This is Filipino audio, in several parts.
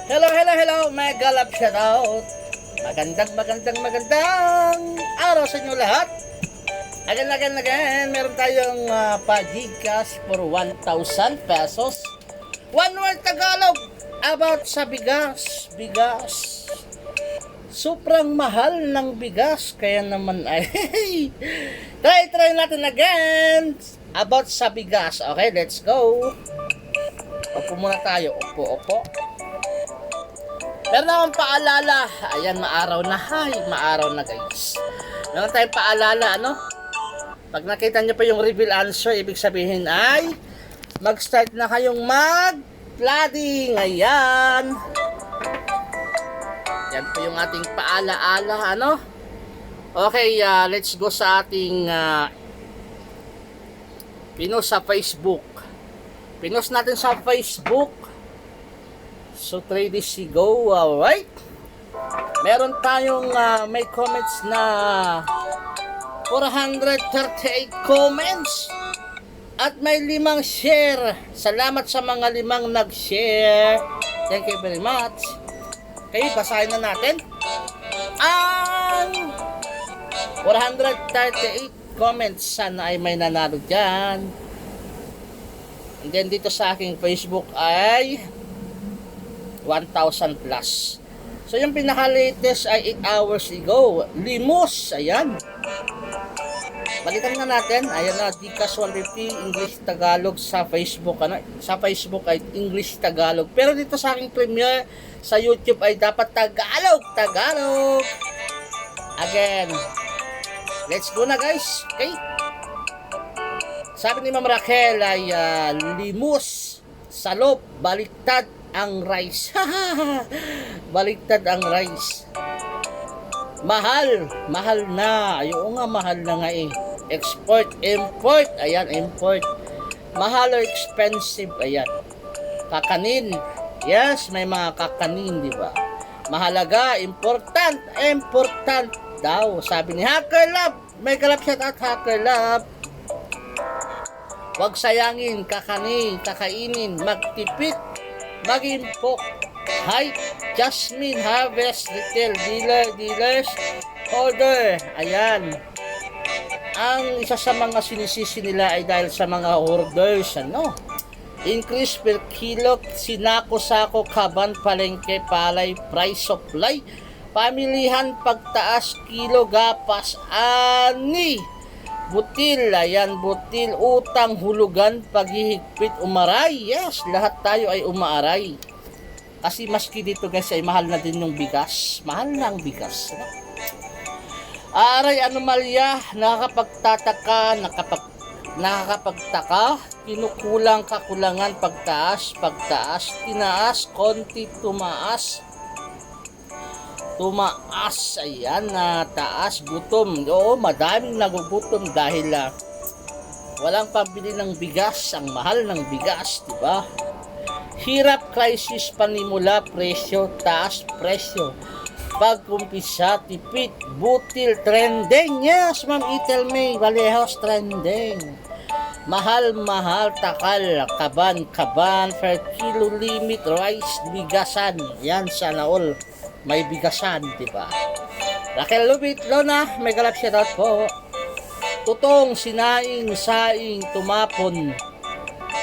Hello, hello, hello, mega love shoutout. Magandang araw sa inyo lahat. Again, meron tayong pa-Gcash for 1,000 pesos. One word Tagalog about sa bigas. Sobrang mahal ng bigas, kaya naman ay try natin again about sa bigas. Okay, let's go. Upo muna tayo. Upo. Meron akong paalala. Ayan, maaraw na guys. Meron tayong paalala, ano? Pag nakita nyo pa yung reveal answer, ibig sabihin ay mag-start na kayong mag-flooding. Ayan. Yan po yung ating paalaala, ano? Okay, let's go sa ating pinost sa Facebook. Pinost natin sa Facebook. So, try this, go. Alright. Meron tayong may comments na 438 comments. At may 5 share. Salamat sa mga 5 nag-share. Thank you very much. Okay, basahin na natin. Ang 438 comments. Sana ay may nanalo dyan. And then dito sa aking Facebook ay 1,000 plus. So yung pinaka-latest ay 8 hours ago. Limos, ayan. Balikan na natin. Ayan na, Gcash 150 English Tagalog sa Facebook. Ano? Sa Facebook ay English Tagalog. Pero dito sa aking premiere sa YouTube ay dapat Tagalog. Again. Let's go na guys. Okay. Sabi ni Ma'am Raquel ay limos, salop, baliktad ang rice. Baliktad ang rice. Mahal na. Ayun nga, mahal na nga eh. Export, import. Ayan, import. Mahal or expensive. Ayan. Kakanin. Yes, may mga kakanin, di ba? Mahalaga, important daw. Sabi ni Hacker Love. May kalap shout out Hacker Love. Huwag sayangin, kakainin, magtipid, mag-impok. Hi, Jasmine Harvest Retail Dealers Order. Ayan. Ang isa sa mga sinisisi nila ay dahil sa mga orders, ano? Increase per kilo, sinako, sako, kaban, palengke, palay, price supply, pamilihan, pagtaas, kilo, gapas, ani. Butil, ayan, butil, utang, hulugan, paghihigpit, umaray. Yes, lahat tayo ay umaaray. Kasi maski dito guys ay mahal na din yung bigas. Mahal na ang bigas. Aray, anomalya, nakakapagtaka, kinukulang, kakulangan, pagtaas, tinaas, konti, tumaas, ayan, taas, gutom. Oo, madaming nagugutom dahil walang pambili ng bigas, ang mahal ng bigas, di ba? Hirap, crisis, panimula, presyo, taas, presyo. Pagkumpisa, tipid, butil, trending. Yes, Ma'am Ethel May Valejos, trending. Mahal, takal, kaban, per kilo limit, rice, bigasan. Yan, sana all. May bigasan, di ba? Raquel Lubit, Lona, may galap shoutout po. Tutong, sinaing, saing, tumapon,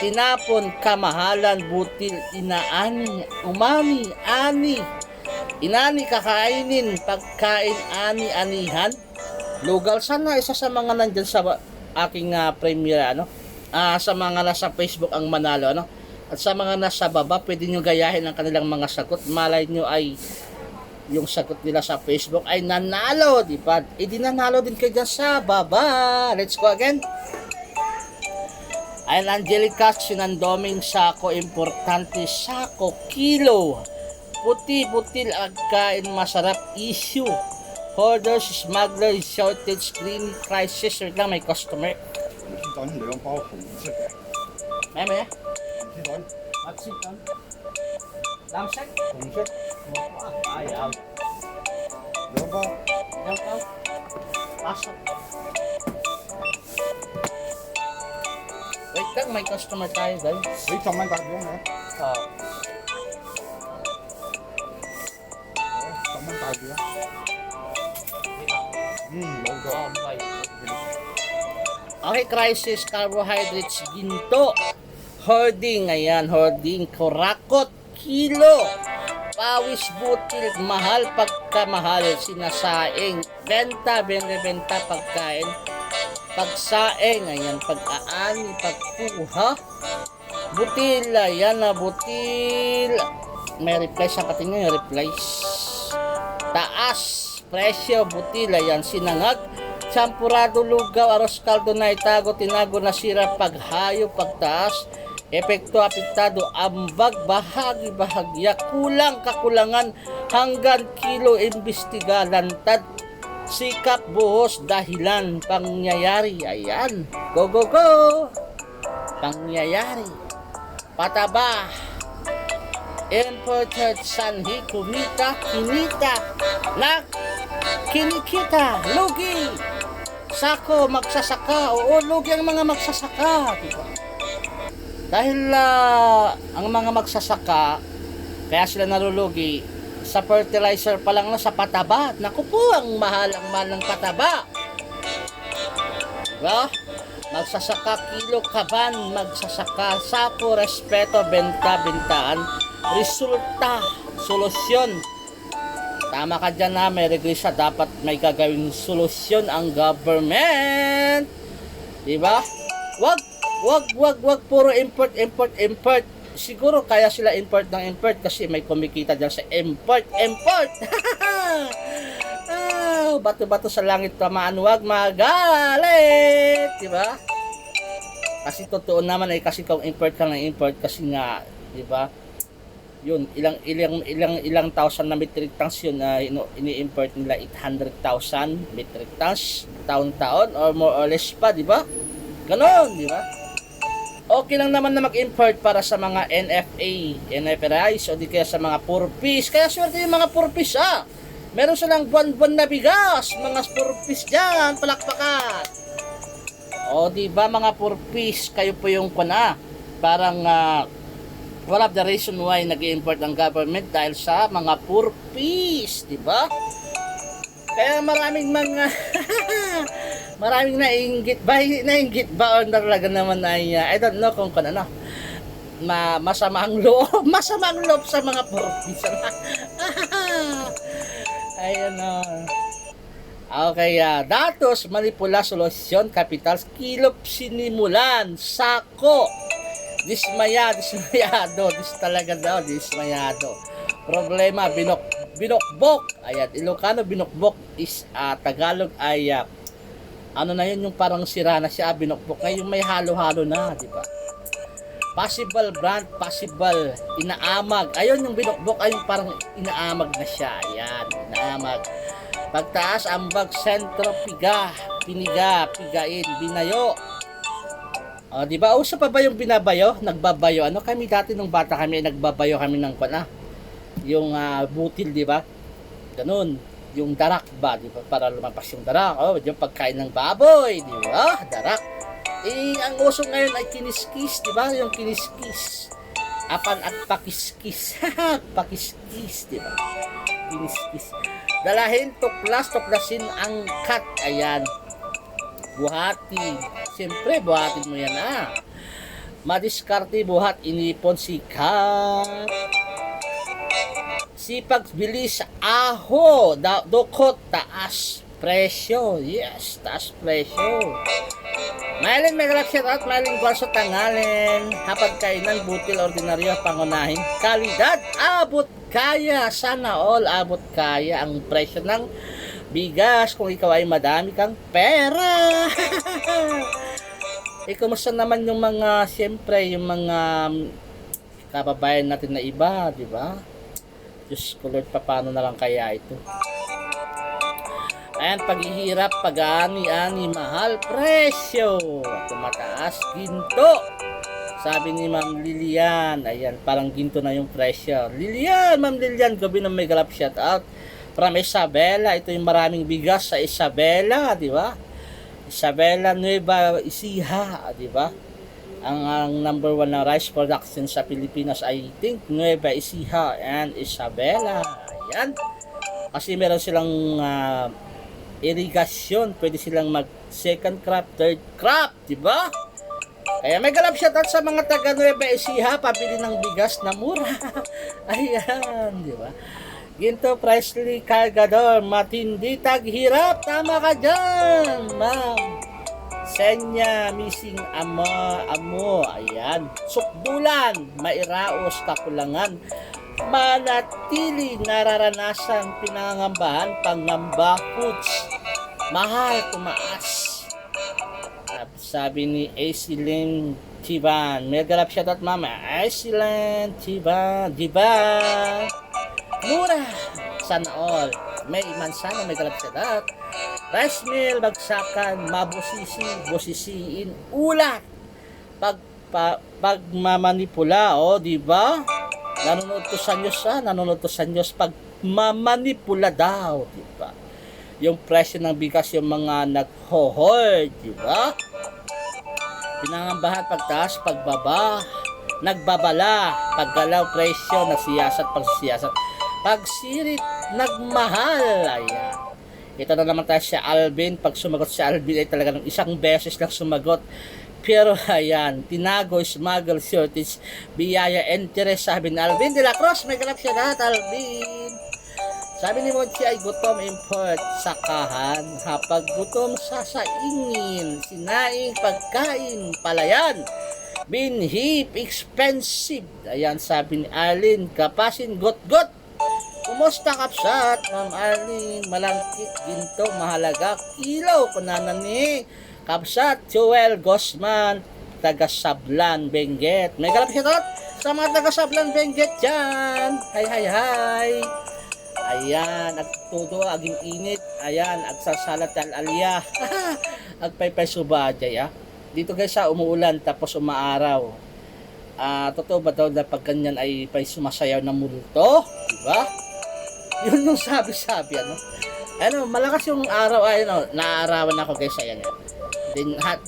tinapon, kamahalan, butil, inaani, umani, ani, inani, kakainin, pagkain, ani-anihan, lugal. Sana isa sa mga nandyan sa aking premiere, ano? Sa mga nasa Facebook ang manalo, ano? At sa mga nasa baba, pwede nyo gayahin ang kanilang mga sagot. Malay nyo ay yung sagot nila sa Facebook ay nanalo, di ba? Di nanalo din kayo dyan sa baba. Let's go again. Ayan, Angelica, sinandoming sako, importante, sako, kilo, puti, butil, agkain, masarap, issue, hoarders, smuggler, shortage, green crisis. Wait lang, may customer. May Matsitan. Lamsek? Lamsek. Ayaw. Yoba. Yoba. Pasok. Wait lang, may customer tayo guys. Wait, saman tayo na. Okay, crisis, carbohydrates, ginto, hoarding, ayan, hoarding, kurakot, kilo, pawis, butil, mahal, pagkamahal, sinasaing, benta, benta, pagkain, pagsaing, ayan, pag-aani, pagkuha, butil, ayan na, butil, may replies sa patingin, replies, taas, presyo, butil, ayan, sinangag, champurado, lugaw, aros, kaldo na itago, tinago, nasira, paghayo, pagtaas, epekto, apektado, ambag, bahagi, bahagya, kulang, kakulangan, hanggan, kilo, imbestiga, lantad, sikap, buhos, dahilan, pangyayari, ayan, go, go, go, pangyayari, pataba, imported, sanhi, kumita, kinita, kinikita, lugi, sako, magsasaka, oo, lugi ang mga magsasaka, diba? Dahil ang mga magsasaka, kaya sila nalulugi, sa fertilizer pa lang na sa pataba, naku po, ang mahal ng pataba, diba? Magsasaka, kilo, kaban, magsasaka, sako, respeto, benta, bentaan, resulta, solusyon. Tama ka dyan na, may regresa, dapat may gagawing solusyon ang government. Diba? Wag puro import. Siguro kaya sila import kasi may kumikita dyan sa import. Bato-bato sa langit tamaan, wag magalit. Diba? Kasi totoo naman kasi kung import ka ng import kasi nga, diba? Yun, ilang thousand na metric tons yun na ini-import nila, 800,000 metric tons taon-taon or more or less pa, di ba? Ganon, di ba? Okay lang naman na mag-import para sa mga NFRIs o di kaya sa mga purpis. Kaya swerte yung mga purpis, meron silang buwan-buwan na bigas, mga purpis dyan, palakpakan. O di ba mga purpis, kayo po yung parang one of the reason why nag-i-import ang government dahil sa mga purpose, di ba? Kaya maraming nainggit ba o talaga naman ay I don't know kung ano, masama ang loob sa mga purpose. Ayun o. Okay, datos, manipula, solusyon, kapital, kilop, sinimulan, sako, dismayado, dismayado. Problema, binokbok. Ayan, Ilocano, binokbok is Tagalog ay ano na yun, yung parang sira na siya, binokbok. Ngayon may halo-halo na, di ba? Possible brand, possible, inaamag. Ayun, yung binokbok ay yung parang inaamag na siya. Ayan, inaamag. Pagtaas, ambag, sentro, piniga, pigain, binayo. Di ba? Uso pa ba yung binabayo? Nagbabayo. Ano kami dati nung bata kami, nagbabayo kami ng yung butil, di ba? Ganun. Yung darak ba, di ba? Para lumampas yung darak. Yung pagkain ng baboy, di ba? Darak. Ang uso ngayon ay kiniskis, di ba? Yung kiniskis. Apan at pakiskis. Pakiskis, di ba? Kiniskis. Dalahin, tuklasin ang cut. Ayan. Buhati. Siyempre, buhatin mo yan Madiskarte, buhat, inipon, sikat. Sipag, bilis, aho, dukot, taas, presyo. Yes, taas presyo. Mailin, may shout out, mailin, kwarso, tangalin. Hapag kainan, butil, ordinaryo, pangunahin. Kalidad, abot kaya. Sana all, abot kaya ang presyo ng bigas kung ikaw ay madami kang pera. Kumusta naman yung mga, siyempre, yung mga kababayan natin na iba, di ba? Diyos ko Lord, paano na lang kaya ito? Ayan, paghihirap, pag-ani-ani, mahal, presyo, tumataas, ginto. Sabi ni Ma'am Lilian, ayan, parang ginto na yung presyo. Lilian, Ma'am Lilian, gabi na may galap shout out. From Isabela, ito yung maraming bigas sa Isabela, di ba? Isabela, Nueva Ecija, di ba? Ang number 1 na rice production sa Pilipinas, I think, Nueva Ecija and Isabela. Ayan. Kasi meron silang irigasyon, pwede silang mag second crop, third crop, di ba? Kaya may galap shoutout sa mga taga Nueva Ecija, pabili ng bigas na mura. Ayan, di ba? Ginto Presley Cargador, matindi taghirap, tama ka dyan, ma'am. Senya, missing amo, ayan. Sukdulan, mairaos, kakulangan, manatili, nararanasan, pinangangambahan, pangamba, foods, mahal, tumaas. Sabi ni Aislinn Tiban, may galap shoutout mama, Aislinn Tiban, mura, sana all. May mansana, may galap shoutout. Rice mill, bagsakan, bosisiin, ulat. Pagmamanipula, di ba? Nanonood to sa news, pag mamanipula daw, di ba? Yung presyo ng bigas, yung mga naghohoard, di ba? Pinangambahan, pagtaas, pagbaba, nagbabala, paggalaw, presyo, nagsiyasat, pagsiyasat, pagsirit, nagmahal. Ayan. Ito na naman tayo si Alvin. Pag sumagot si Alvin ay talaga ng isang beses lang sumagot. Pero ayan, tinago, smuggle, shortage, biyaya, interest. Sabi ni Alvin de la Cruz, may galap siya lahat, Alvin. Sabi ni Monchi ay gutom, import, sakahan, hapag gutom, sasaingin, sinaing, pagkain, palayan, binhip, expensive. Ayan, sabi ni Arlene, kapasin, got-got. Kumusta kapsat, Ma'am Arlene, malangkit, ginto, mahalaga, kilaw, kunanan ni kapsat, Joel Gosman, taga Sablan, Benguet. May galap siya sa mga taga Sablan, Benguet dyan. Hi. Ayan, agtudo, aging init. Ayan, agsasalat al-alya. Agpaypay subadya, Dito guys umuulan tapos umaaraw. Totoo ba daw na pag ganyan ay pay sumasayaw ng multo? Diba? Yun yung sabi-sabi, malakas yung araw ay, naaarawan ako guys, ayan.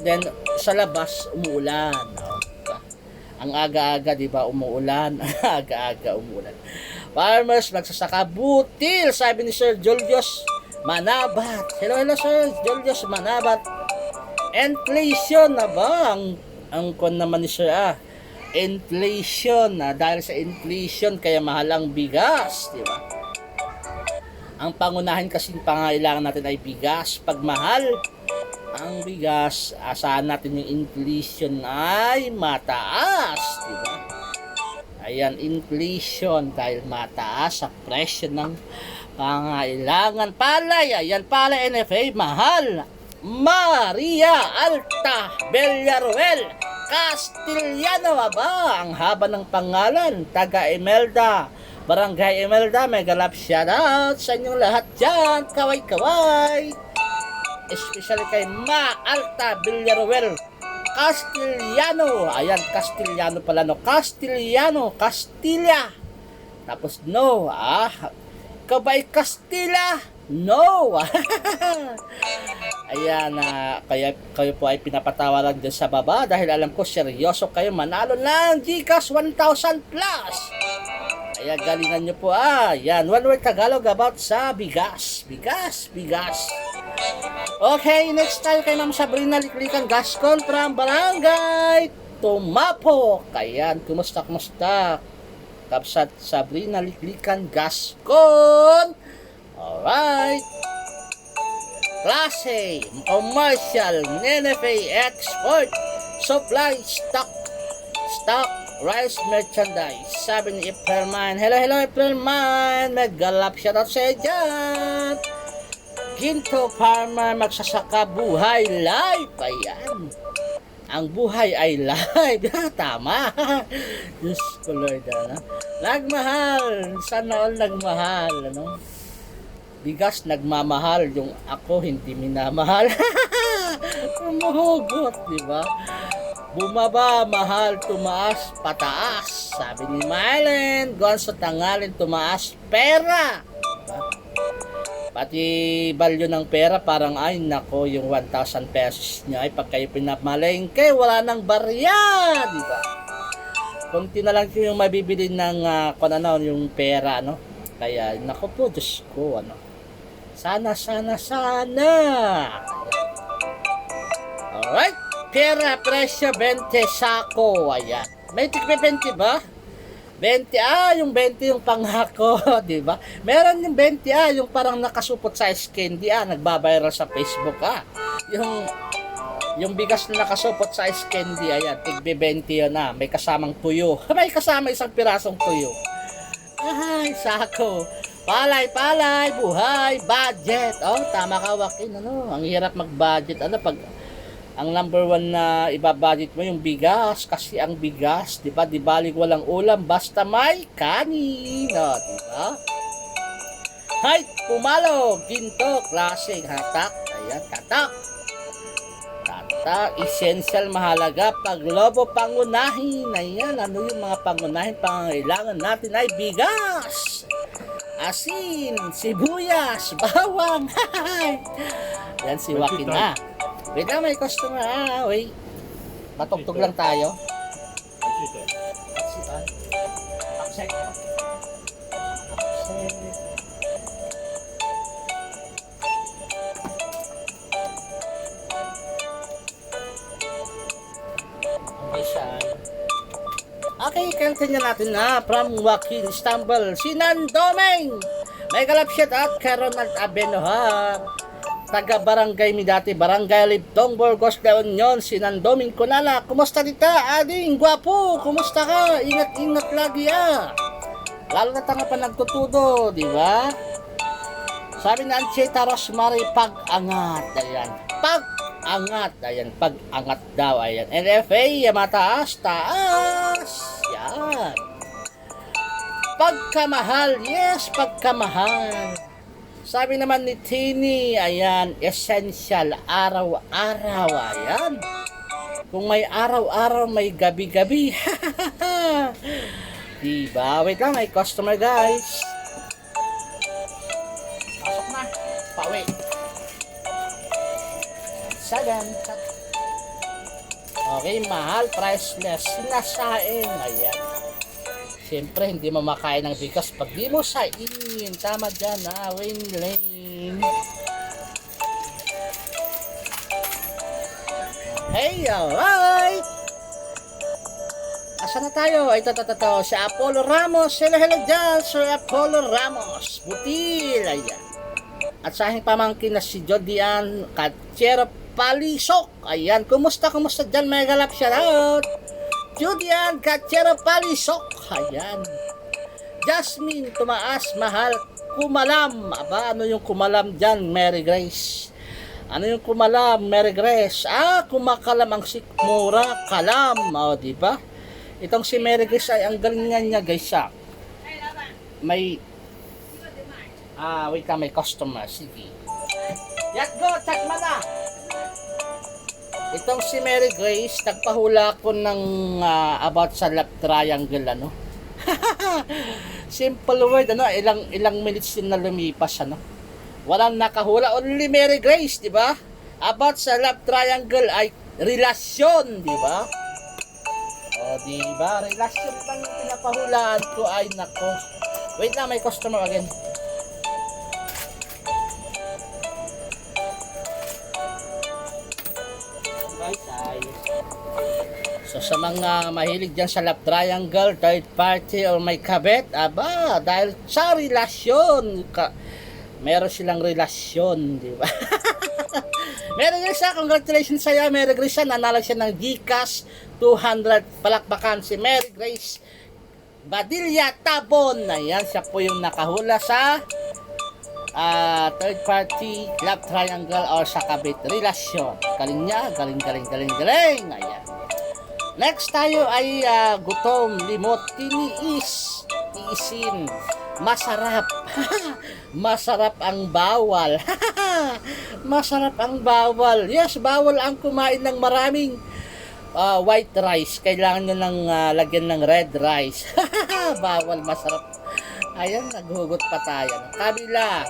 Then sa labas, umuulan. Diba? Ang aga-aga, diba, umuulan. Aga-aga, umuulan. Farmers, magsasaka, butil, sabi ni Sir Julius Manabat. Hello, Sir Julius Manabat. Inflation na ba? Ang kon naman ni Sir, inflation, dahil sa inflation, kaya mahal ang bigas, diba? Ang pangunahin kasing pangailangan natin ay bigas. Pag mahal ang bigas, asahan natin yung inflation ay mataas, diba? Ayan, inflation dahil mataas sa presyo ng pangailangan. Palay, ayan, palay NFA, mahal. Maria Alta Villaruel Castillano, ba? Ang haba ng pangalan, taga Imelda, Barangay Imelda. May galap shoutout sa inyong lahat dyan. Kaway-kaway. Especially kay Ma Alta Villaruel Castillano. Ayan, Castillano pala, Castillano, Castilla. Tapos no, ikaw ba ay Castilla? No. Ayan, kaya kayo po ay pinapatawaran dyan sa baba dahil alam ko seryoso kayo, manalo ng Gcash 1,000 plus. Kaya galingan nyo po, yan, one word Tagalog about sa bigas. Okay, next tayo kay Ma'am Sabrina Liklikan Gascon from Barangay Tumapok. Ayan, kumusta? Kapsat Sabrina Liklikan Gascon. Alright. Klase, commercial, NFA, export, supply, stock, rice merchandise. Sabi ni April Man. Hello April Man. May-galap shoutout sa dyan. Ginto Farmer, magsasaka, buhay live. Ayan. Ang buhay ay live. Tama. Diyos ko Lord, nagmahal. Sana all nagmahal, Bigas nagmamahal, yung ako hindi minamahal. Umuhugot, diba? Bumaba, mahal, tumaas, pataas. Sabi ni Mylen, Gonzo Tangalin, tumaas, pera. Diba? Pati value ng pera, parang ay nako, yung 1,000 pesos niya ay pag kayo pinamalengke, wala nang barya, diba? Kunti na lang yung mabibili ng yung pera, Kaya, naku po, Diyos ko, ano. Sana. Alright. Pera, presyo, 20 sako. Ayan. May tigme 20 ba? 20, yung 20 yung pangako, di ba? Meron yung 20, yung parang nakasupot sa candy, nagbabiral sa Facebook, yung bigas na nakasupot sa candy, ayan, tigbe 20 yun, may kasamang tuyo. May kasama isang pirasong tuyo. Ay, sako. Palay, buhay, budget. Tama ka, Joaquin, ang hirap mag-budget, pag ang number one na ibabudget mo yung bigas, kasi ang bigas, di ba, di baling walang ulam, basta may kanin, di ba? Height, pumalo, ginto, klaseng hatak, ayan, tatak, essential, mahalaga, paglobo, pangunahin, ayan, ano yung mga pangunahin, pangangailangan natin ay bigas, asin, sibuyas, bawang, yan si Joaquin na. Wait lang, may customer. Wait. Matugtog lang tayo. Okay, continue natin na from Joaquin Istanbul. Sinan Domeng! May galap shout out kay Ronald Abenohar. Taga barangay mi dati, barangay Libtong, Burgos de Union, Sinan Doming Kunala. Kumusta dita, ading? Gwapo, kumusta ka? Ingat lagi Lalo na tanga pa nagtutudo, di ba? Sabi na Ancheta Rosemary, pag-angat, ayan. Pag-angat daw, ayan. NFA, mataas, taas. Yan. Pagkamahal, yes, pagkamahal. Sabi naman ni Tini, ayan, essential, araw-araw, ayan. Kung may araw-araw, may gabi-gabi. Diba? Wait lang, may customer, guys. Pasok na. Pauwi. Sagan. Okay, mahal, priceless. Sinasain, ayan. Siyempre, hindi mo makain ng bigas pag di mo sainin. Tama dyan, Wayne Lane. Hey, alright! Asa na tayo? Ito. Si Apollo Ramos. Hello dyan, Sir Apollo Ramos. Butil, ayan. At sa aking pamangkin na si Jodian Kachero Palisok. Ayan, kumusta dyan? May galap shout out. Julian Kachero Palisok. Ayan. Jasmine Tumaas, mahal, kumalam. Aba, ano yung kumalam dyan, Mary Grace? Ano yung kumalam, Mary Grace? Kumakalam ang sikmura, kalam. Diba? Itong si Mary Grace ay ang galingan niya, guys, May, wait lang, may customer. Sige. Yat go, check mo na. Itong si Mary Grace, nagpahula ko ng about sa love triangle, Simple word, ilang minutes din na lumipas, Walang nakahula, only Mary Grace, di ba? About sa love triangle ay relasyon, di ba? Di ba? Relasyon lang yung pinapahulaan ko, ay nako. Wait lang, may customer again. So sa mga mahilig dyan sa love triangle, third party or may kabet, dahil sa relasyon, meron silang relasyon, di ba? Mary Grace, congratulations sa'yo, Mary Grace, nanalo siya ng Gcash 200, palakpakan si Mary Grace Badilla Tabon. Ayan, siya po yung nakahula sa third party love triangle or sa kabit relasyon. Galing niya, galing. Ayan. Next tayo ay gutom, limot, tiisin, masarap. Masarap ang bawal. Masarap ang bawal. Yes, bawal ang kumain ng maraming white rice. Kailangan nyo ng lagyan ng red rice. Bawal, masarap. Ayan, naghugot pa tayo. Kabila,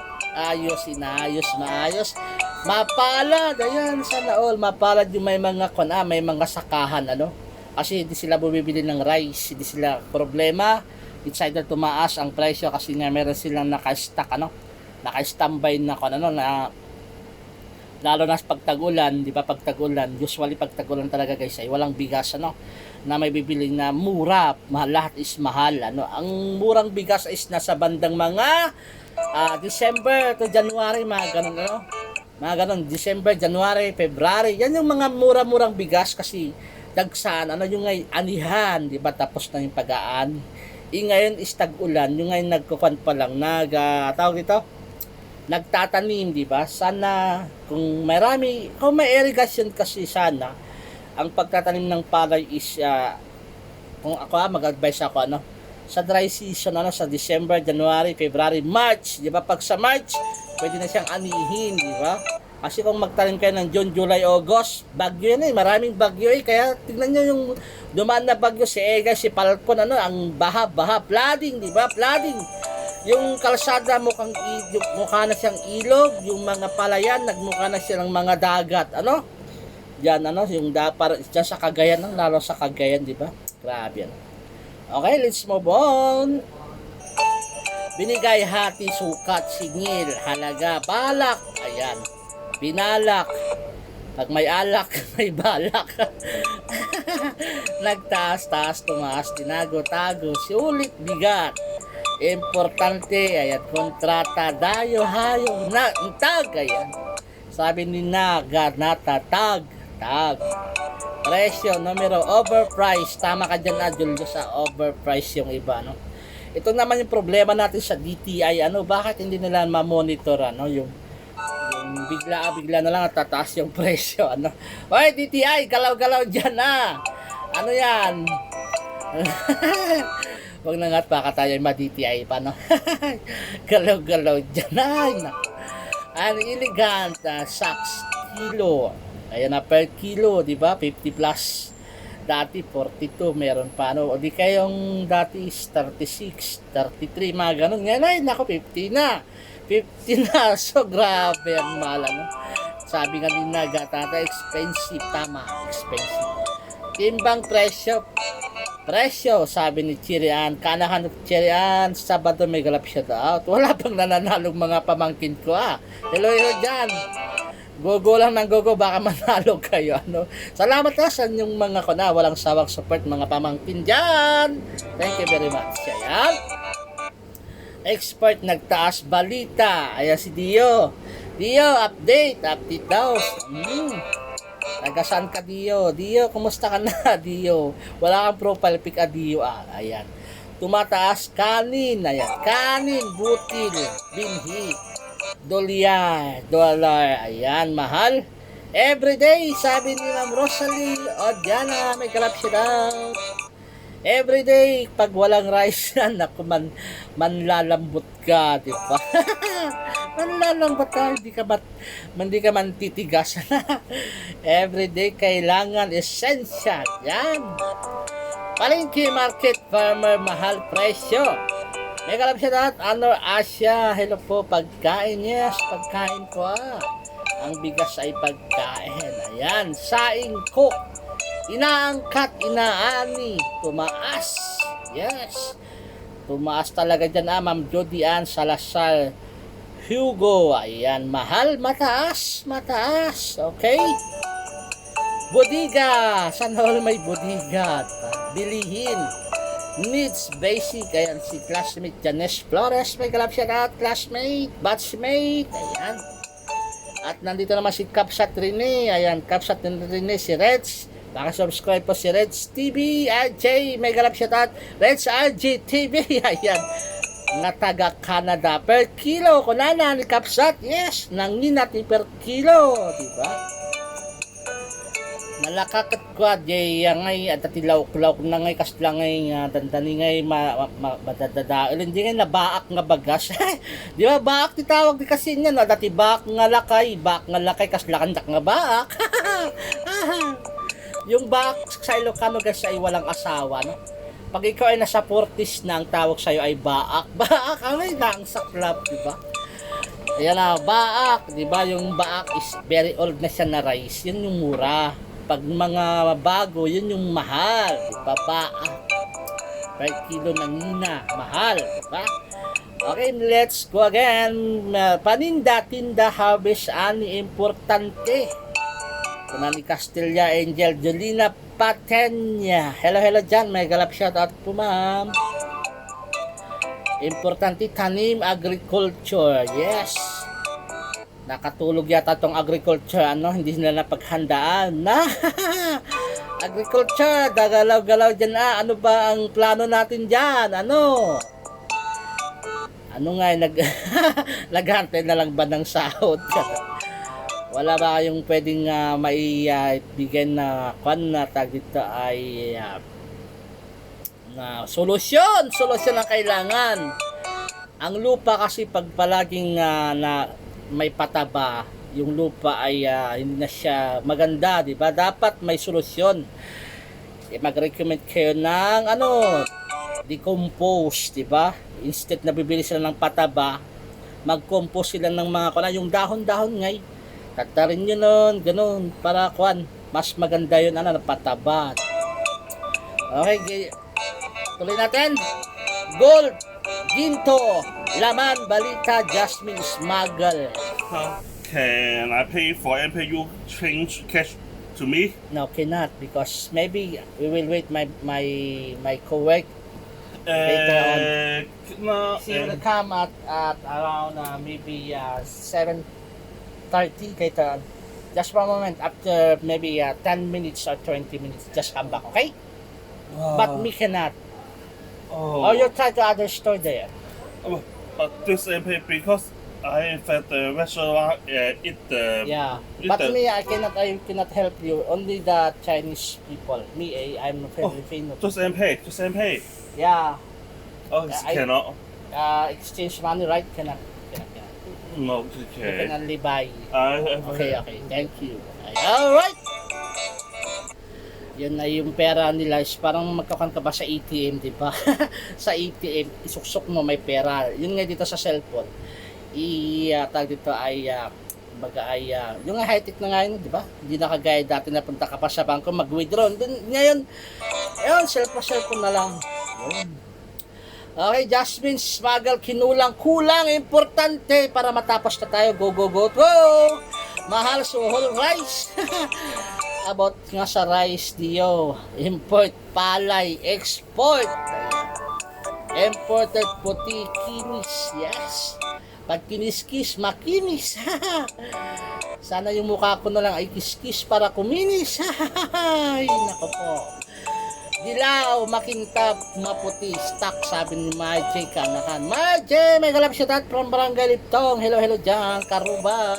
inayos, maayos. Mapalad, ayan, sana all. Mapalad yung may mga may mga sakahan, Kasi hindi sila bumibili ng rice, hindi sila problema it's either tumaas ang presyo kasi nga meron silang naka-stock, naka-standby na na lalo na sa pagtag-ulan, di ba, pagtag-ulan, usually pagtag-ulan talaga guys ay walang bigas na may bibili na mura, lahat is mahal. Ang murang bigas is nasa bandang mga December to January, mga ganun, mga ganun, December, January, February, yan yung mga mura-murang bigas kasi dagsaan, yung ngay anihan, di ba, tapos na yung pag-aan. Ngayon is tag-ulan, yung ngayon nagkukuan pa lang, tawag dito, nagtatanim, di ba? Sana kung may irrigation kasi sana ang pagtatanim ng palay is kung ako mag-advise ako sa dry season sa December, January, February, March, di ba? Pag sa March, pwede na siyang anihin, di ba? Kasi kung magtanim kayo ng June, July, August, bagyo yan maraming bagyo kaya tingnan nyo yung dumaan na bagyo si Ega, si Palcon, ang baha, flooding, di ba? Flooding. Yung kalsada mukha na siyang ilog, yung mga palayan nagmukha na silang mga dagat. Diyan yung para diyan sa Cagayan, lalo sa Cagayan, di ba? Grabe yan. Okay, let's move on. Binigay, hati, sukat, singil, halaga, balak. Ayan. Binalak. Pag may alak, may balak. Nagtaas-taas, tumaas, tinago-tago, sulit, bigat. Importante, ayan, kontrata, dayo, hayo, tag, ayan. Sabi ni Naga, tag. Presyo, numero, overprice. Tama ka dyan, Julio, sa overprice yung iba, Ito naman yung problema natin sa DTI, bakit hindi nila ma-monitor, yung bigla na lang tataas yung presyo, Oy, DTI, galaw-galaw dyan, yan? Huwag na nga't baka tayo ma-DTI pa, Galaw-galaw dyan, Ang elegant, sacks, kilo. Ayan na, per kilo, di ba? 50 plus. Dati, 42, meron pa, O di kayong dati is 36, 33, mga ganun. Ngayon ay, 50 na. 50 na. So, grabe ang mahal, Sabi nga din Nagatata, expensive. Tama, expensive. Timbang presyo, sabi ni Chirian, kanahan ng Chirian, Sabado may galap siya daw. Wala pang nananalong mga pamangkin ko, Hello dyan. Gogo lang ng gogo, baka manalo kayo, Salamat sa inyong mga walang sawang support, mga pamangkin dyan. Thank you very much. Ayan. Expert nagtaas balita. Ayan si Dio. Update daw. Taga-saan ka, Dio? Dio, kumusta ka na, Dio? Wala kang profile pic, Dio. Ayan. Tumataas kanin. Ayan. Kanin, butil, binhi, dollar. Ayan, mahal. Everyday, sabi ni Ma'am Rosalie. O, Diana, may kalap siya daw. Everyday, pag walang rice yan, manlalambot ka, di ba? Manlalambot ka, hindi ka man titigas. Everyday, kailangan essential. Yan. Palengke market, farmer, mahal presyo. May kalap siya lahat, Asia, hello po, pagkain, yes, pagkain ko, Ang bigas ay pagkain. Ayan, saing cook. Inaangkat, inaani, tumaas. Yes. Tumaas talaga dyan, Ma'am Jody Ann Salazar Hugo. Ayan, mahal, mataas. Okay? Bodega. Sana all may bodega. Bilihin. Needs basic. Ayan, si classmate Janes Flores. May kalap siya classmate, batchmate. Ayan. At nandito naman si Kapsat Rene. Ayan, Kapsat Rene, si Reds. Naka-subscribe po si Reds TV, RJ, may galap siya Reds RJ TV, ayan, na taga Canada, per kilo, kunana ni Kapsat, yes, nangin natin per kilo, diba? Malakakat ko, jay, ngay, at tilaw-klaw na ngay, kasla ngay, dandani ngay, madadadail, hindi ngay, nabaak nga bagas, di ba, baak titawag di kasi niya, dati baak nga lakay, kasla kandak nga baak, yung baak sa Ilocano guys ay walang asawa, Pag ikaw ay nasa 40s na, ang tawag sa'yo ay baak. Baak, ay ang saklap, diba? Ayan na, baak, diba? Yung baak is very old na siya na rice. Yun yung mura. Pag mga bago, yun yung mahal. Diba? Baak. per kilo ng nina. Mahal, diba? Okay, let's go again. Paninda, tinda, harvest, ani, importante. Kuna ni Castilla Angel Jolina Patenya. Hello dyan. May galap shoutout po, ma'am. Importante, tanim, agriculture. Yes. Nakatulog yata tong agriculture. Hindi nila napaghandaan. Na. Agriculture. Dagalaw-galaw dyan. Ano ba ang plano natin dyan? Ano nga, naghantay na lang ba ng sahod? Wala ba kayong pwedeng maibigay na na tag dito ay na solusyon ang kailangan. Ang lupa kasi pag palaging na may pataba, yung lupa ay hindi na siya maganda, di ba? Dapat may solusyon. Mag-recommend kayo ng decompose, di ba? Instead na bibili sila ng pataba, mag-compose sila ng mga yung dahon-dahon ngay. Tatarin nyo nun, ganun, para mas maganda yun, pataba. Okay, tuloy natin. Gold, ginto, laman, balita, jasmine, smuggle. Can I pay for MPU change cash to me? No, cannot, because maybe we will wait my co-work later on. No, She will come at around maybe 7:30 later on. Just for a moment, after maybe 10 minutes or 20 minutes, just come back, okay? But me cannot. Or you try to other store there. But this MP because I felt the restaurant eat the But me, I cannot help you. Only the Chinese people. Me, I'm Filipino. Just MP. Yeah. Oh, cannot. Exchange money, right? Cannot. No, You okay. can only buy. Okay. Okay. Thank you. Alright. Yun na yung pera nila is parang magkakan ka ba sa ATM, di ba? Sa ATM, isuksok mo may pera. Yun nga dito sa cellphone. Tag dito ay yung high-tech na ngayon, di ba? Hindi na kagaya dati na punta ka pa sa bangko mag-withdraw. Ngayon, cellphone na lang. Yun. Okay, Jasmine, smuggle, kulang, importante para matapos na tayo. Go. Mahal sa whole rice. About nga sa rice diyo. Import, palay, export. Imported puti, kinis. Yes. Pag kiniskis, makinis. Sana yung mukha ko na lang ay kiskis para kuminis. Ay, nako po. Dilaw, makintab, maputi, stock, sabi ni Marjay Kanahan. Marjay, may galap siya tat from Barangay Liptong. Hello dyan, Karuba.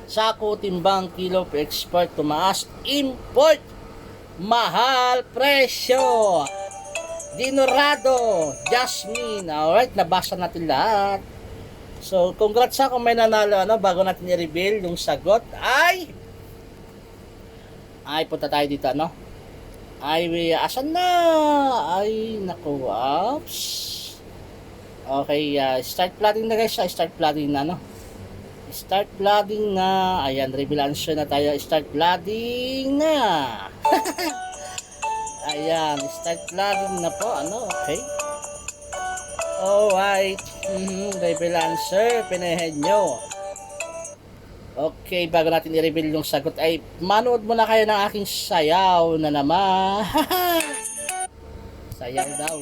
Sako, timbang, kilo, export, tumaas, import, mahal, presyo. Dinorado, Jasmine. Alright, nabasa natin lahat. So, congrats sa kung may nanalo, bago natin i-reveal yung sagot ay punta tayo dito, asan na? Ay, naku, oops. Okay, start flooding na guys. Start flooding na, Start flooding na. Ayan, reveal answer na tayo. Start flooding na. Ayan, start flooding na po. Okay. Alright. Reveal answer. Pinahead nyo. Okay, bago natin i-reveal yung sagot ay manood muna kayo ng aking sayaw na naman. Sayaw daw.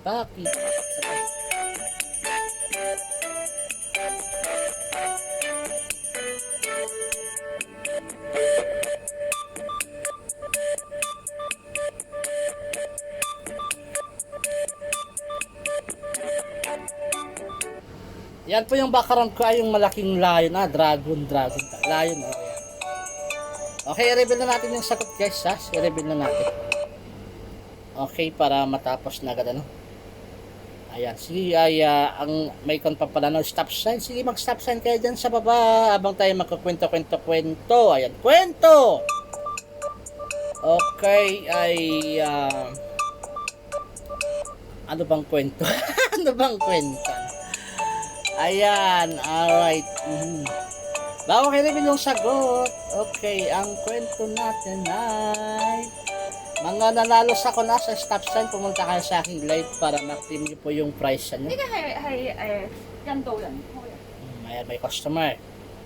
Bakit? Yan po yung background ko ay yung malaking lion, dragon, lion, yan. Okay, i-reveal na natin yung sagot guys, i-reveal na natin. Okay, para matapos na agad, Ayan, sige, ang may pa pala, stop sign. Sige, mag-stop sign kayo dyan sa baba habang tayo magkakwento. Ayan, kwento! Okay, ano bang kwento? Ano bang kwento? Ayan, alright. Bago kayo rin yung sagot. Okay, ang kwento natin ay mga nanalo sa ko nasa stop sign, pumunta kayo sa aking live para ma-claim niyo po yung price nyo. 呢個係印度人開嘅。Ayan, may customer.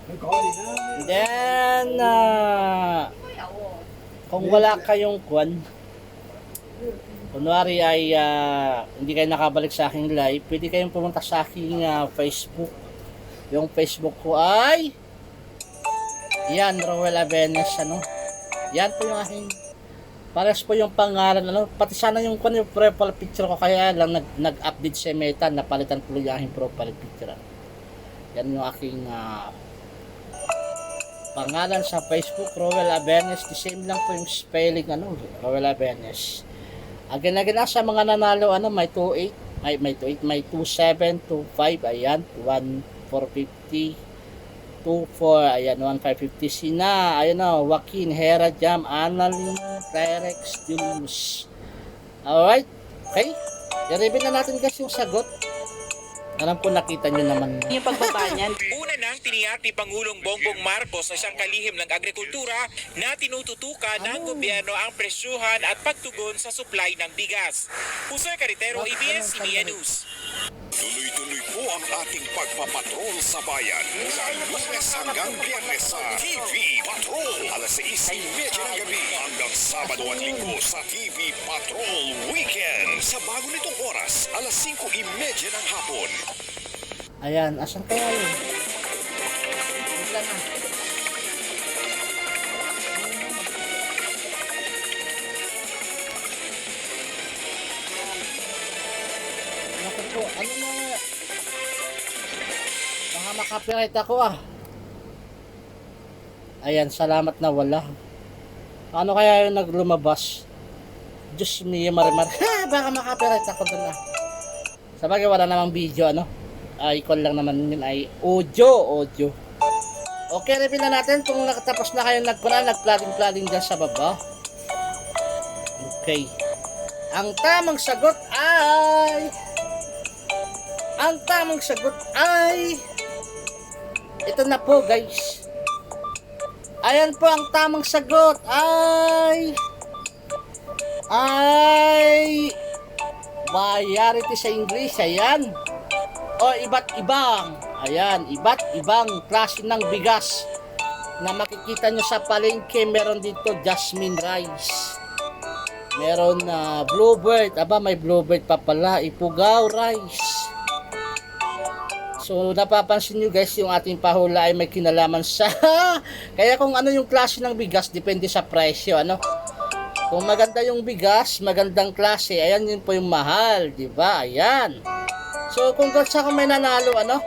佢講完啦。 Then, 應該有喎。 kung wala kayong kwan, kunwari ay hindi kayo nakabalik sa aking live, pwede kayong pumunta sa aking Facebook. Yung Facebook ko ay yan, Rowell Avenes, ano. Yan po yung aking pares po yung pangalan, ano. Pati sana yung kwan yung profile picture ko, kaya lang nag-update si Meta, napalitan ko yung aking profile picture. Yan yung aking pangalan sa Facebook, Rowell Avenes. The same lang po yung spelling, ano, Rowell Avenes. Again, sa mga nanalo, ano, may 2.8, may 2.7, 2.5, ayan, 1.450, 2.4, ayan, 1.550, Sina, ayan o, Joaquin, Hera Jam, Annalyn, Terex, Julius. Alright, okay, i-reveal na natin guys yung sagot. Alam ko nakita nyo naman. Yung pagbaba niyan. Una nang tiniyak ni Pangulong Bongbong Marcos sa siyang kalihim ng agrikultura na tinututukan ng gobyerno ang presyuhan at pagtugon sa supply ng bigas. Pusoy Caritero, ABS-CBN News. Tuloy-tuloy po ang ating pagpapatrol sa bayan mula Lunes hanggang Biyernes sa TV Patrol. Alas 6:30 ng gabi hanggang Sabado at Linggo sa TV Patrol Weekend. Sa bago nitong oras, alas 5:30 ng hapon. Ayan, asan kaya yun? Bigla na. Naku po, ano na? Baka makapiright ako Ayan, salamat na wala. Ano kaya yung naglumabas? Diyos niya marimar. Ha, baka makapiright ako dun Sabagay wala namang video, ano? Icon lang naman yun ay audio. Okay, reveal na natin kung nakatapos na kayo nag-plugin dyan sa baba. Okay. Ang tamang sagot ay ito na po guys. Ayan po ang tamang sagot ay variety sa English, ayan. O iba't ibang klase ng bigas na makikita nyo sa palengke. Meron dito jasmine rice, meron bluebird, may bluebird pa pala, ipugaw rice. So napapansin nyo guys, yung ating pahula ay may kinalaman sa kaya kung ano yung klase ng bigas depende sa presyo, ano. Kung maganda yung bigas, magandang klase, ayan, yun po yung mahal, di ba? Ayan. So kung kung may nanalo, ano,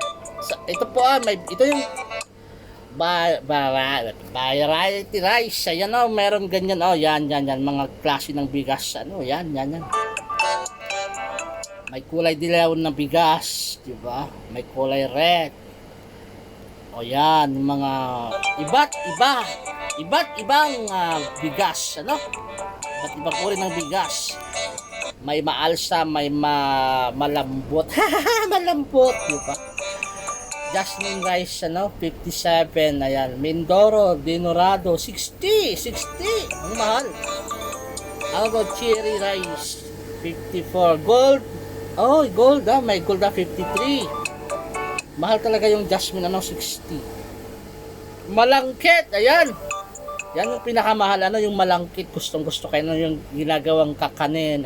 ito po ito yung variety rice. Ayan meron ganyan yan mga klase ng bigas, ano, yan. May kulay dilaw na bigas, di ba? May kulay red. Yan, mga iba't ibang bigas, ano? Iba't ibang uri ng bigas. May maalsa, may malambot. Malambot, di ba? Jasmine rice, 57. Ayan, Mindoro, Dinorado, 60. Ang mahal. Algo cherry rice, 54. Gold. Gold, may gold 53. Mahal talaga yung jasmine, 60. Malangkit, ayan. Yan yung pinakamahal, yung malangkit. Gustong-gusto kayo, yung ginagawang kakanin,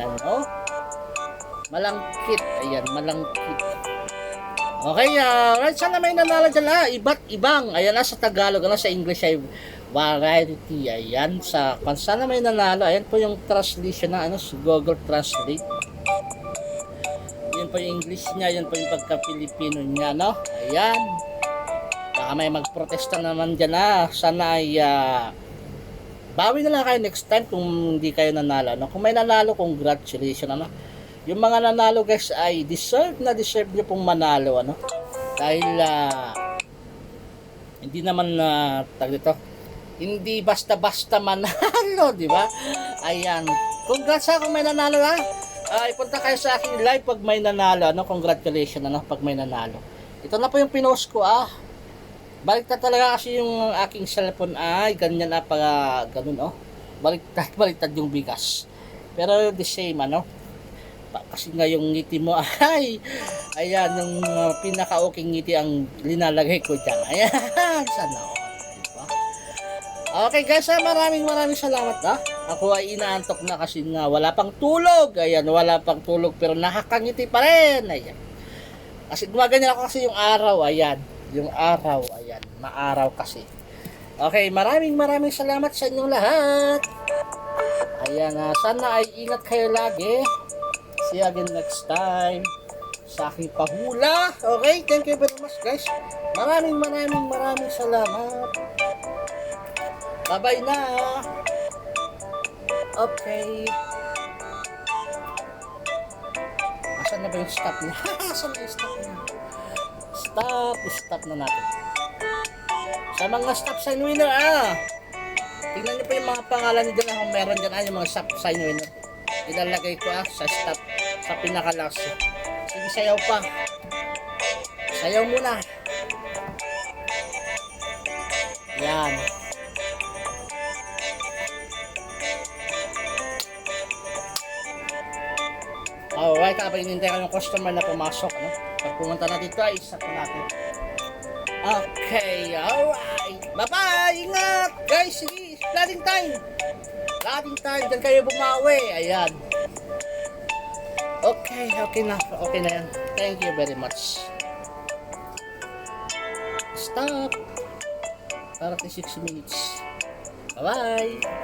malangkit, ayan, malangkit. Okay, right, sana may nanalo dyan, iba't ibang, ayan sa Tagalog, sa English ay variety, ayan, sana may nanalo, ayan po yung translation na, Google Translate. Yan po yung English niya, yan po yung pagka-Pilipino niya, ayan. Baka may magprotesta naman dyan, sana ay, bawi na lang kayo next time kung hindi kayo nanalo, Kung may nanalo, congratulations, Yung mga nanalo guys ay deserve nyo pong manalo, Dahil hindi naman hindi basta-basta manalo, di ba? Ayan. Congrats kung may nanalo, ipunta kayo sa aking live pag may nanalo, Congratulations, pag may nanalo. Ito na po yung pinost ko, Baliktad talaga kasi yung aking cellphone ay ganyan na pag ganun oh. Baliktad yung bigas. Pero the same ano. Kasi nga yung ngiti mo ay ayan yung pinaka-okay ngiti ang linalagay ko dyan. Ayan, sana all. Diba? Okay guys, maraming salamat ha. Ako ay inaantok na kasi nga wala pang tulog. Ayan, wala pang tulog pero nakakangiti pa rin. Ayan. Kasi gumaganyan ako kasi yung araw. Ayan. Yung araw, ayan, maaraw kasi. Okay, maraming salamat sa inyong lahat. Ayan, sana ay ingat kayo lagi. See you again next time sa aking pahula. Okay, thank you very much guys. Maraming salamat. Bye-bye na. Okay. Asan na ba yung stop na? Asan na yung stop na? Stop na natin. Sa mga stop sign winner, tingnan nyo po yung mga pangalan dyan kung meron dyan, yung mga stop sign winner. Ilalagay ko sa stop, sa pinakalas. Sige, sayaw pa. Sayaw muna. Yan. Alright, kapag inintay ko yung customer na pumasok, no? Pag pumunta na dito, ay isa po natin. Okay, alright. Bye-bye! Ingat! Guys, sige, flooding time! Flooding time, dyan kayo bumawi. Ayan. Okay na yan. Thank you very much. Stop. 36 minutes. Bye-bye!